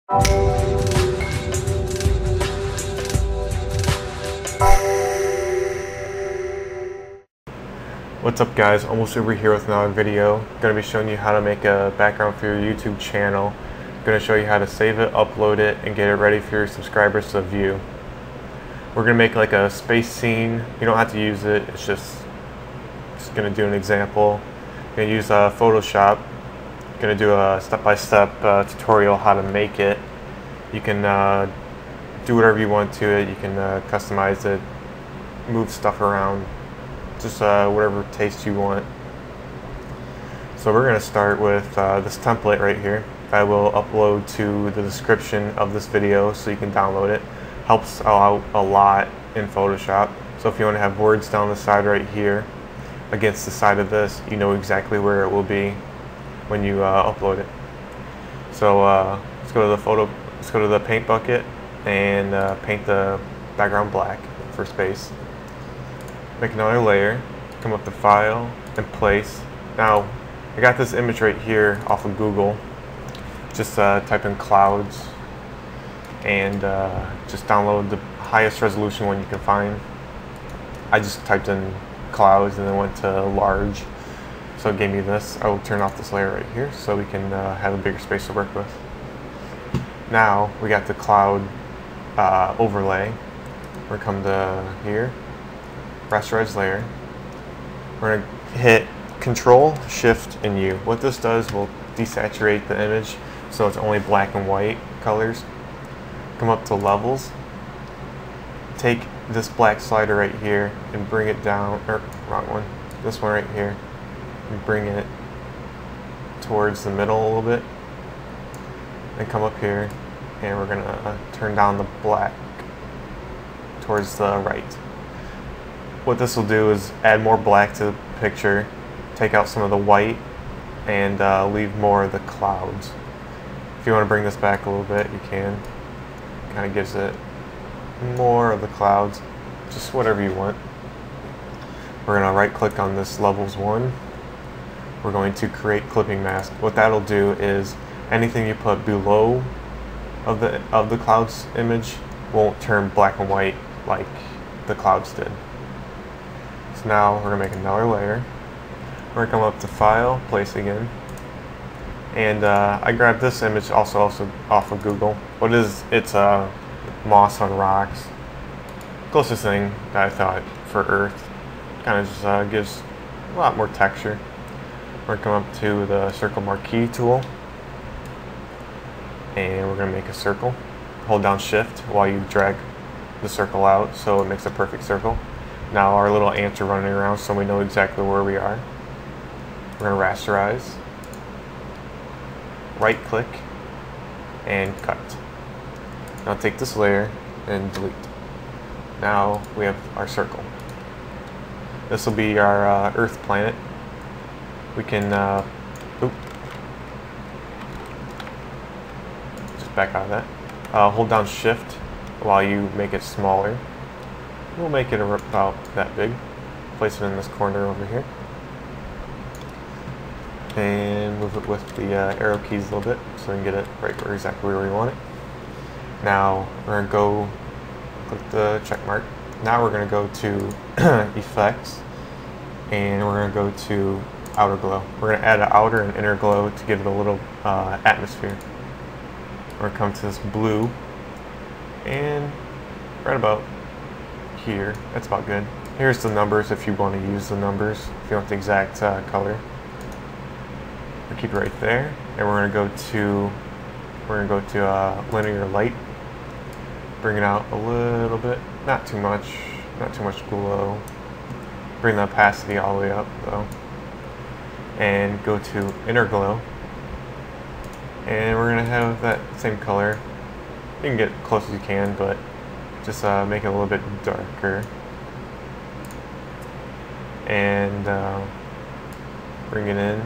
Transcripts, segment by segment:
What's up guys, AlmostUber here with another video. I'm going to be showing you how to make a background for your YouTube channel. I'm going to show you how to save it, upload it, and get it ready for your subscribers to view. We're going to make like a space scene. You don't have to use it, it's just going to do an example. I'm going to use Photoshop. I'm going to do a step-by-step tutorial how to make it. You can do whatever you want to it. You can customize it, move stuff around. Just whatever taste you want. So we're going to start with this template right here. I will upload to the description of this video so you can download it. Helps out a lot in Photoshop. So if you want to have words down the side right here against the side of this, you know exactly where it will be when you upload it. So let's go to the paint bucket and paint the background black for space. Make another layer, come up to File, and Place. Now, I got this image right here off of Google. Just type in clouds and just download the highest resolution one you can find. I just typed in clouds and then went to large, so it gave me this. I will turn off this layer right here so we can have a bigger space to work with. Now, we got the cloud overlay. We're gonna come to here. Rasterize layer. We're going to hit Control, Shift, and U. What this does will desaturate the image so it's only black and white colors. Come up to Levels. Take this black slider right here and bring it down, or wrong one, this one right here, and bring it towards the middle a little bit. Then come up here and we're going to turn down the black towards the right. What this will do is add more black to the picture, take out some of the white, and leave more of the clouds. If you want to bring this back a little bit, you can. Kind of gives it more of the clouds, just whatever you want. We're going to right click on this levels 1. We're going to create clipping mask. What that'll do is anything you put below of the clouds image won't turn black and white like the clouds did. Now we're going to make another layer. We're going to come up to File, Place again. And I grabbed this image also off of Google. What is it's moss on rocks. Closest thing that I thought for Earth. Kind of just gives a lot more texture. We're going to come up to the Circle Marquee tool. And we're going to make a circle. Hold down Shift while you drag the circle out so it makes a perfect circle. Now our little ants are running around so we know exactly where we are. We're going to rasterize, right click, and cut. Now take this layer and delete. Now we have our circle. This will be our Earth planet. We can, just back out of that. Hold down Shift while you make it smaller. We'll make it about that big. Place it in this corner over here. And move it with the arrow keys a little bit so we can get it right where exactly where we want it. Now we're going to go click the check mark. Now we're going to go to Effects and we're going to go to Outer Glow. We're going to add an outer and inner glow to give it a little atmosphere. We're going to come to this blue and right about here. That's about good. Here's the numbers if you want to use the numbers, if you want the exact color. We'll keep it right there, and we're gonna go to linear light. Bring it out a little bit, not too much glow. Bring the opacity all the way up though, and go to inner glow. And we're gonna have that same color. You can get close as you can, but just make it a little bit darker. And bring it in.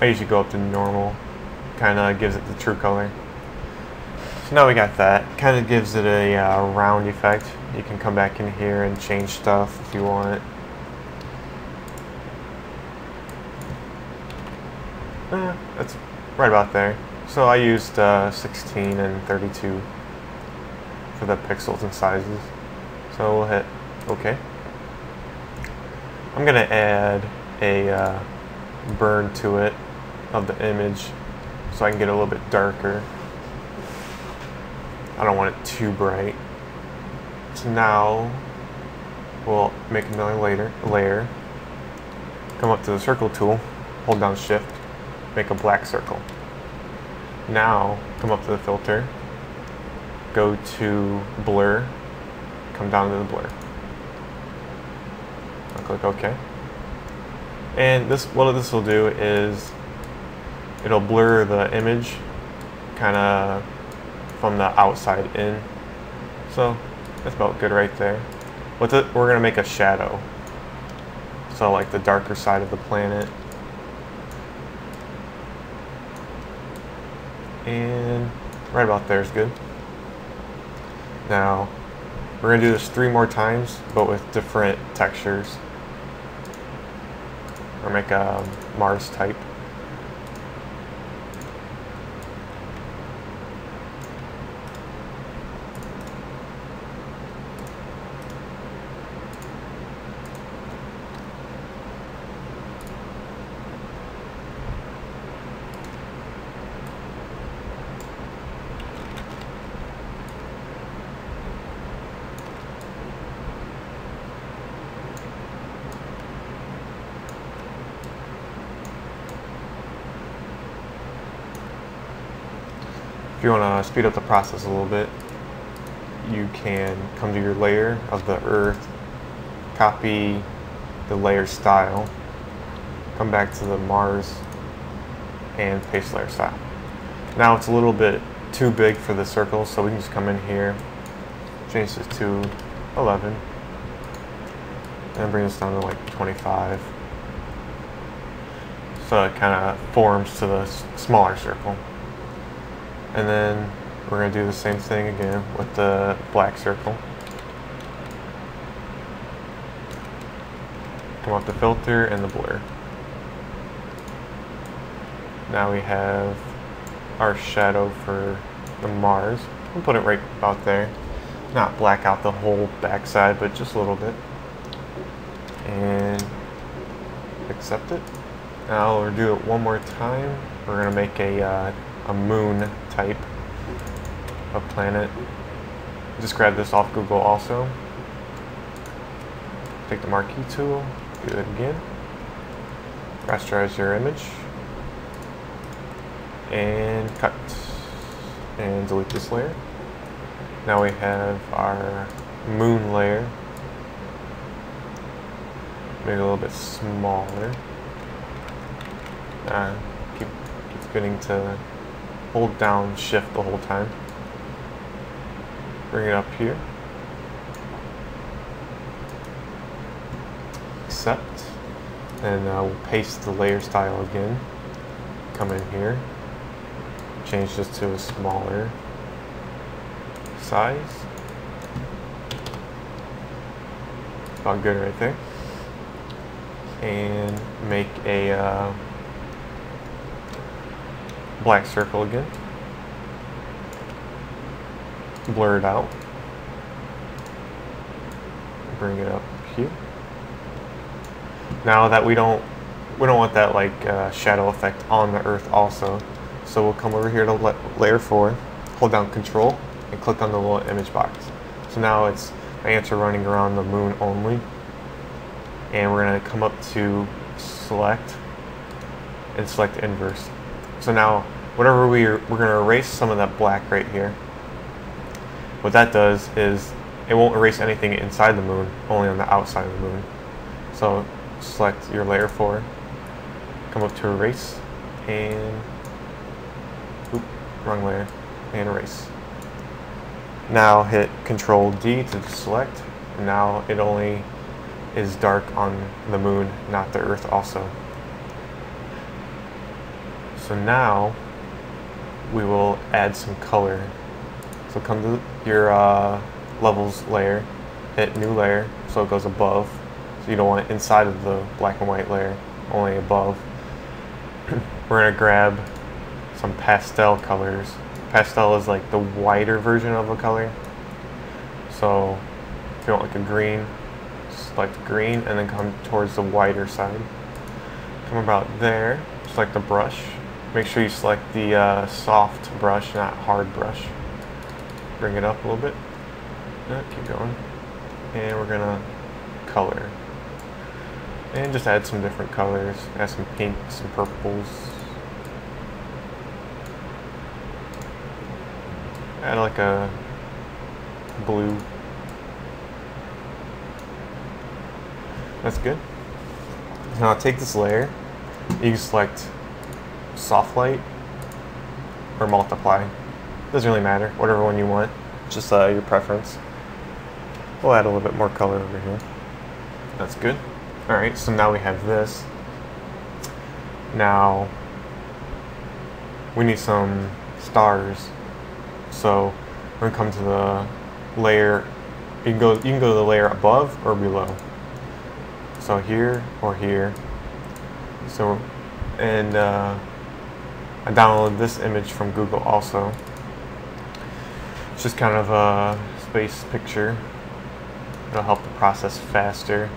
I usually go up to normal. Kind of gives it the true color. So now we got that. Kind of gives it a round effect. You can come back in here and change stuff if you want. That's right about there. So I used 16 and 32 for the pixels and sizes. So we'll hit OK. I'm going to add a burn to it of the image so I can get a little bit darker. I don't want it too bright. So now we'll make another layer. Come up to the circle tool, hold down shift, make a black circle. Now come up to the filter, go to blur, come down to the blur. I'll click OK. And what this will do is it'll blur the image kind of from the outside in. So that's about good right there. We're going to make a shadow. So like the darker side of the planet. And right about there is good. Now we're going to do this 3 more times, but with different textures. Or make a Mars type. If you want to speed up the process a little bit, you can come to your layer of the Earth, copy the layer style, come back to the Mars, and paste layer style. Now it's a little bit too big for the circle, so we can just come in here, change this to 11, and bring this down to like 25. So it kind of forms to the smaller circle. And then we're going to do the same thing again with the black circle. Come up the filter and the blur. Now we have our shadow for the Mars. We'll put it right about there. Not black out the whole backside, but just a little bit. And accept it. Now we'll do it one more time. We're going to make a moon type of planet. Just grab this off Google also. Take the marquee tool, do it again. Rasterize your image. And cut. And delete this layer. Now we have our moon layer. Make it a little bit smaller. Keep spinning to hold down shift the whole time. Bring it up here. Accept. And we'll paste the layer style again. Come in here. Change this to a smaller size. About good right there. And make a black circle again. Blur it out. Bring it up here. Now that we don't want that like shadow effect on the Earth also, so we'll come over here to layer 4, hold down Control, and click on the little image box. So now it's my ants are running around the moon only, and we're going to come up to select and select inverse. So now whatever we're going to erase some of that black right here. What that does is it won't erase anything inside the moon, only on the outside of the moon. So select your layer 4, come up to erase, and wrong layer, and erase. Now hit Control D to select, and now it only is dark on the moon, not the Earth also. So now we will add some color. So come to your levels layer, hit new layer so it goes above. So you don't want it inside of the black and white layer, only above. We're going to grab some pastel colors. Pastel is like the whiter version of a color. So if you want like a green, select green and then come towards the whiter side. Come about there, select the brush. Make sure you select the soft brush, not hard brush. Bring it up a little bit. Keep going. And we're gonna color. And just add some different colors. Add some pinks, some purples. Add like a blue. That's good. Now take this layer. You can select soft light or multiply. Doesn't really matter, whatever one you want. Just your preference. We'll add a little bit more color over here. That's good. Alright, so now we have this. Now we need some stars. So we're gonna come to the layer. You can go to the layer above or below. So here or here. So and I downloaded this image from Google also. It's just kind of a space picture. It'll help the process faster.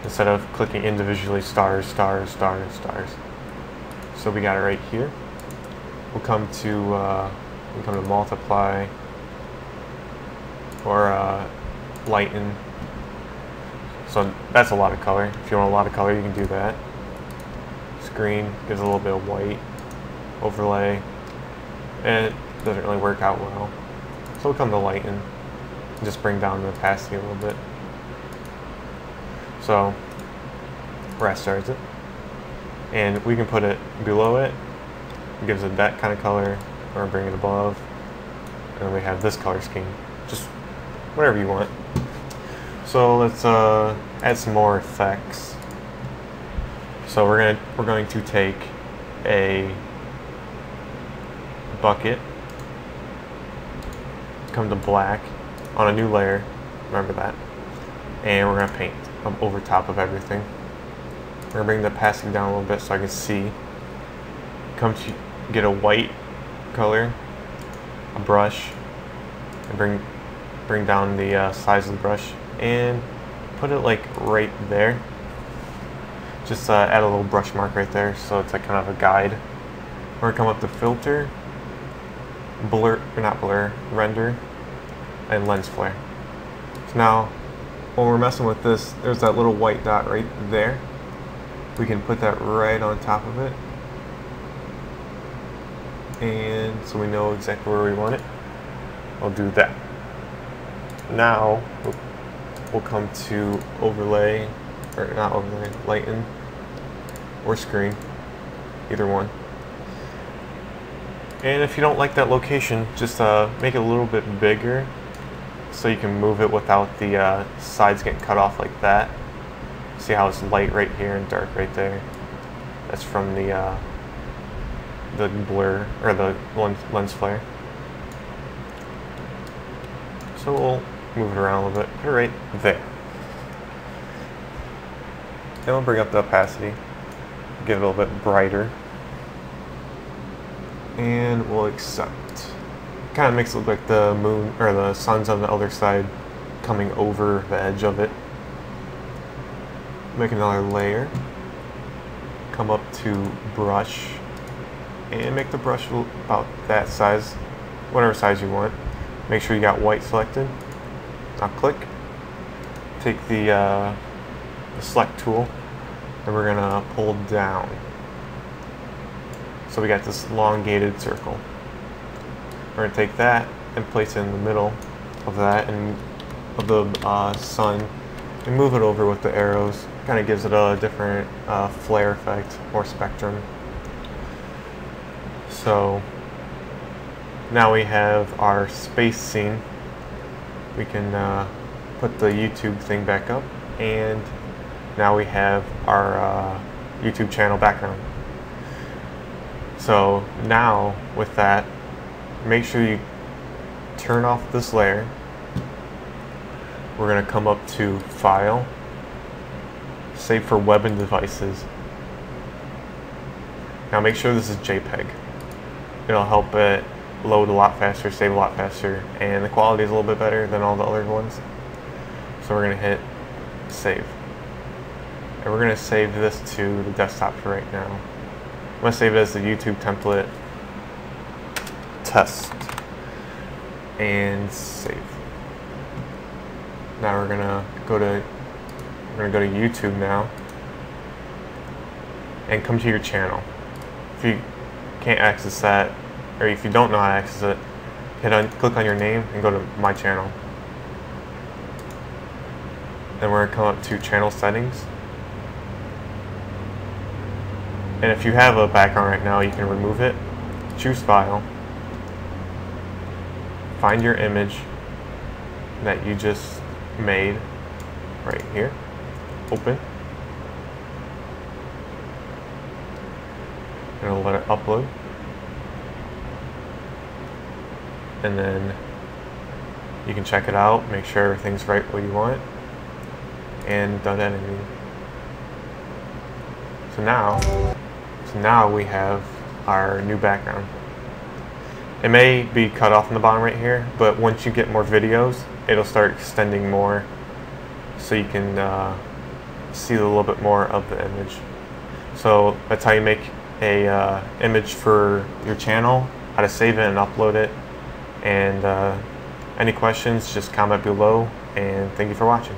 Instead of clicking individually stars, stars, stars, stars. So we got it right here. We'll come to multiply or lighten. So that's a lot of color. If you want a lot of color, you can do that. Screen gives a little bit of white. Overlay. And it doesn't really work out well. So we'll come to lighten. And just bring down the opacity a little bit. So rasterize it. And we can put it below it. It gives it that kind of color. Or bring it above. And then we have this color scheme. Just whatever you want. So let's add some more effects. So we're going to take a bucket, come to black on a new layer, remember that, and we're going to paint over top of everything. We're going to bring the opacity down a little bit so I can see. Come to get a white color, a brush, and bring down the size of the brush and put it like right there. Just add a little brush mark right there so it's like kind of a guide. We're gonna come up to filter, blur, or not blur, render, and lens flare. So now when we're messing with this, there's that little white dot right there. We can put that right on top of it. And so we know exactly where we want it. I'll do that. Now we'll come to overlay, or not overlay, lighten, or screen, either one. And if you don't like that location, just make it a little bit bigger so you can move it without the sides getting cut off like that. See how it's light right here and dark right there? That's from the blur, or the lens flare. So we'll move it around a little bit, put it right there. Then we'll bring up the opacity, get it a little bit brighter, and we'll accept. Kind of makes it look like the moon, or the sun's on the other side coming over the edge of it. Make another layer, come up to brush, and make the brush about that size, whatever size you want. Make sure you got white selected. Now click, take the select tool, and we're gonna pull down. So we got this elongated circle. We're gonna take that and place it in the middle of that and of the sun, and move it over with the arrows. Kind of gives it a different flare effect or spectrum. So now we have our space scene. We can put the YouTube thing back up, and now we have our YouTube channel background. So now with that, make sure you turn off this layer. We're going to come up to File, Save for Web and Devices. Now make sure this is JPEG. It'll help it load a lot faster, save a lot faster, and the quality is a little bit better than all the other ones. So we're going to hit save. And we're going to save this to the desktop for right now. I'm going to save it as the YouTube template test and save. Now we're going to go to YouTube now and come to your channel. If you can't access that, or if you don't know how to access it, click on your name and go to my channel. Then we're going to come up to channel settings. And if you have a background right now, you can remove it. Choose file. Find your image that you just made right here. Open. And it'll let it upload. And then you can check it out, make sure everything's right what you want, and done editing. So now we have our new background. It may be cut off in the bottom right here, but once you get more videos, it'll start extending more so you can see a little bit more of the image. So that's how you make a image for your channel, how to save it and upload it. And any questions, just comment below, and thank you for watching.